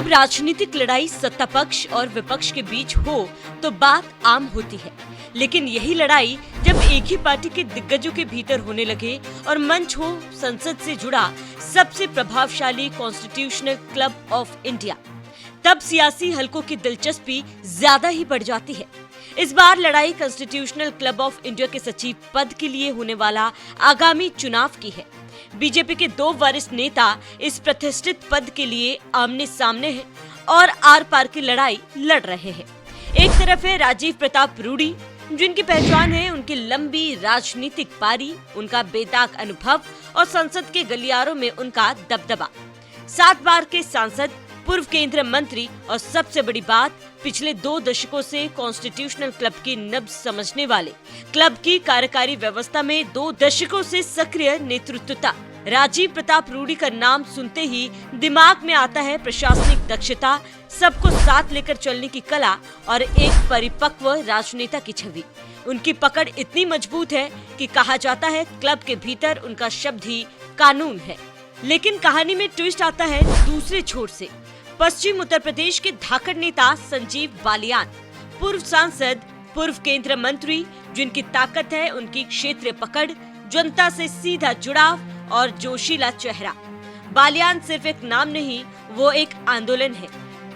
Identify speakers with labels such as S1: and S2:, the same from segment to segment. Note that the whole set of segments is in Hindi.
S1: जब राजनीतिक लड़ाई सत्ता पक्ष और विपक्ष के बीच हो तो बात आम होती है, लेकिन यही लड़ाई जब एक ही पार्टी के दिग्गजों के भीतर होने लगे और मंच हो संसद से जुड़ा सबसे प्रभावशाली कॉन्स्टिट्यूशनल क्लब ऑफ इंडिया, तब सियासी हलकों की दिलचस्पी ज्यादा ही बढ़ जाती है। इस बार लड़ाई कॉन्स्टिट्यूशनल क्लब ऑफ इंडिया के सचिव पद के लिए होने वाला आगामी चुनाव की है। बीजेपी के दो वरिष्ठ नेता इस प्रतिष्ठित पद के लिए आमने सामने हैं और आर पार की लड़ाई लड़ रहे हैं। एक तरफ है राजीव प्रताप रूडी, जिनकी पहचान है उनकी लंबी राजनीतिक पारी, उनका बेदाग अनुभव और संसद के गलियारों में उनका दबदबा। 7 बार के सांसद, पूर्व केंद्रीय मंत्री और सबसे बड़ी बात, पिछले 2 दशकों से कॉन्स्टिट्यूशनल क्लब की नब्ज समझने वाले, क्लब की कार्यकारी व्यवस्था में 2 दशकों से सक्रिय नेतृत्वता। राजीव प्रताप रूडी का नाम सुनते ही दिमाग में आता है प्रशासनिक दक्षता, सबको साथ लेकर चलने की कला और एक परिपक्व राजनेता की छवि। उनकी पकड़ इतनी मजबूत है कि कहा जाता है क्लब के भीतर उनका शब्द ही कानून है। लेकिन कहानी में ट्विस्ट आता है दूसरे छोर से। पश्चिम उत्तर प्रदेश के धाकड़ नेता संजीव बालियान, पूर्व सांसद, पूर्व केंद्रीय मंत्री, जिनकी ताकत है उनकी क्षेत्रीय पकड़, जनता से सीधा जुड़ाव और जोशीला चेहरा। बालियान सिर्फ एक नाम नहीं, वो एक आंदोलन है।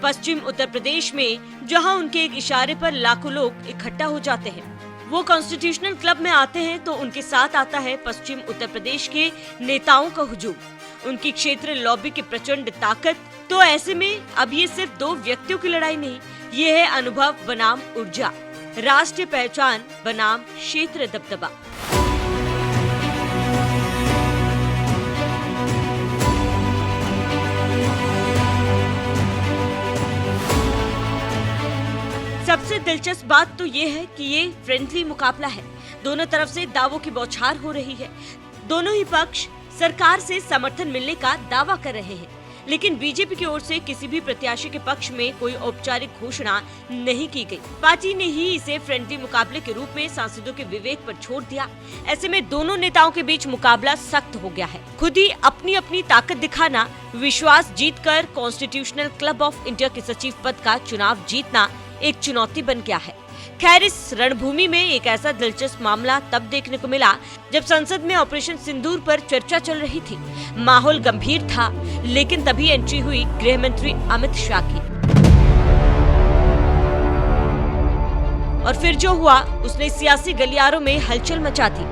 S1: पश्चिम उत्तर प्रदेश में जहां उनके एक इशारे पर लाखों लोग इकट्ठा हो जाते हैं, वो कॉन्स्टिट्यूशनल क्लब में आते हैं तो उनके साथ आता है पश्चिम उत्तर प्रदेश के नेताओं का हुजूम, उनकी क्षेत्र लॉबी की प्रचंड ताकत। तो ऐसे में अब ये सिर्फ 2 व्यक्तियों की लड़ाई नहीं, ये है अनुभव बनाम ऊर्जा, राष्ट्रीय पहचान बनाम क्षेत्र दबदबा। सबसे दिलचस्प बात तो ये है कि ये फ्रेंडली मुकाबला है। दोनों तरफ से दावों की बौछार हो रही है। दोनों ही पक्ष सरकार से समर्थन मिलने का दावा कर रहे हैं, लेकिन बीजेपी की ओर से किसी भी प्रत्याशी के पक्ष में कोई औपचारिक घोषणा नहीं की गई। पार्टी ने ही इसे फ्रेंडली मुकाबले के रूप में सांसदों के विवेक पर छोड़ दिया। ऐसे में दोनों नेताओं के बीच मुकाबला सख्त हो गया है। खुद ही अपनी अपनी ताकत दिखाना, विश्वास जीतकर कॉन्स्टिट्यूशनल क्लब ऑफ इंडिया के सचिव पद का चुनाव जीतना एक चुनौती बन गया है। खैर, इस रणभूमि में एक ऐसा दिलचस्प मामला तब देखने को मिला जब संसद में ऑपरेशन सिंदूर पर चर्चा चल रही थी। माहौल गंभीर था, लेकिन तभी एंट्री हुई गृह मंत्री अमित शाह की। और फिर जो हुआ उसने सियासी गलियारों में हलचल मचा दी,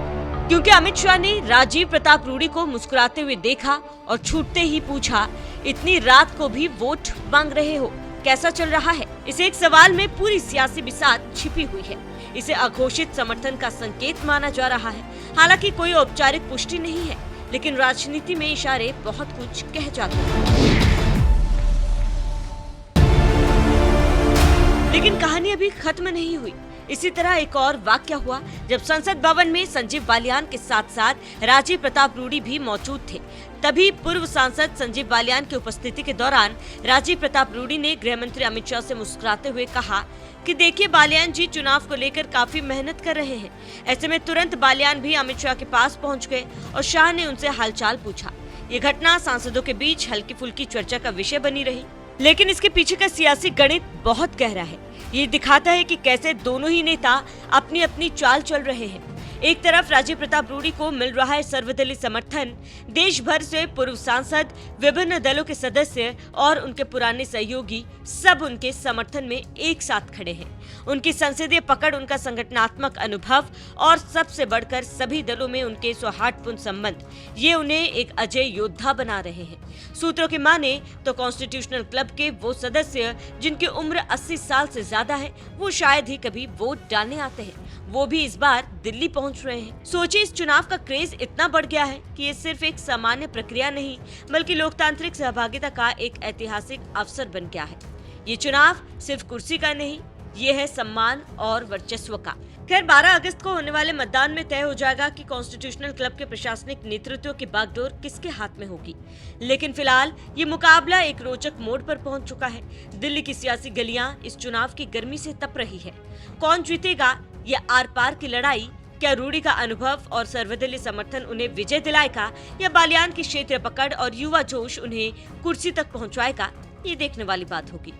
S1: क्योंकि अमित शाह ने राजीव प्रताप रूडी को मुस्कुराते हुए देखा और छूटते ही पूछा, इतनी रात को भी वोट मांग रहे हो, कैसा चल रहा है? इस एक सवाल में पूरी सियासी बिसात छिपी हुई है। इसे अघोषित समर्थन का संकेत माना जा रहा है। हालांकि कोई औपचारिक पुष्टि नहीं है, लेकिन राजनीति में इशारे बहुत कुछ कह जाते हैं। लेकिन कहानी अभी खत्म नहीं हुई। इसी तरह एक और वाकया हुआ जब संसद भवन में संजीव बालियान के साथ साथ राजीव प्रताप रूडी भी मौजूद थे। तभी पूर्व सांसद संजीव बालियान की उपस्थिति के दौरान राजीव प्रताप रूडी ने गृह मंत्री अमित शाह से मुस्कुराते हुए कहा कि देखिए, बालियान जी चुनाव को लेकर काफी मेहनत कर रहे हैं। ऐसे में तुरंत बालियान भी अमित शाह के पास पहुंच गए और शाह ने उनसे हालचाल पूछा। ये घटना सांसदों के बीच हल्की फुल्की चर्चा का विषय बनी रही, लेकिन इसके पीछे का सियासी गणित बहुत गहरा है। ये दिखाता है कि कैसे दोनों ही नेता अपनी अपनी चाल चल रहे हैं। एक तरफ राजीव प्रताप रूडी को मिल रहा है सर्वदलीय समर्थन, देश भर से पूर्व सांसद, विभिन्न दलों के सदस्य और उनके पुराने सहयोगी सब उनके समर्थन में एक साथ खड़े हैं। उनकी संसदीय पकड़, उनका संगठनात्मक अनुभव और सबसे बढ़कर सभी दलों में उनके सौहार्दपूर्ण संबंध, ये उन्हें एक अजय योद्धा बना रहे हैं। सूत्रों की माने तो कॉन्स्टिट्यूशनल क्लब के वो सदस्य जिनकी उम्र 80 साल से ज्यादा है, वो शायद ही कभी वोट डालने आते हैं। वो भी इस बार दिल्ली पहुंच रहे हैं। सोचिए, इस चुनाव का क्रेज इतना बढ़ गया है कि ये सिर्फ एक सामान्य प्रक्रिया नहीं, बल्कि लोकतांत्रिक सहभागिता का एक ऐतिहासिक अवसर बन गया है। ये चुनाव सिर्फ कुर्सी का नहीं, ये है सम्मान और वर्चस्व का। खैर, 12 अगस्त को होने वाले मतदान में तय हो जाएगा कि कॉन्स्टिट्यूशनल क्लब के प्रशासनिक नेतृत्व की बागडोर किसके हाथ में होगी। लेकिन फिलहाल ये मुकाबला एक रोचक मोड़ पर पहुंच चुका है। दिल्ली की सियासी गलियां इस चुनाव की गर्मी से तप रही है। कौन जीतेगा, ये आर पार की लड़ाई? क्या रूडी का अनुभव और सर्वदलीय समर्थन उन्हें विजय दिलाएगा, या बालियान की क्षेत्रीय पकड़ और युवा जोश उन्हें कुर्सी तक पहुंचाएगा? ये देखने वाली बात होगी।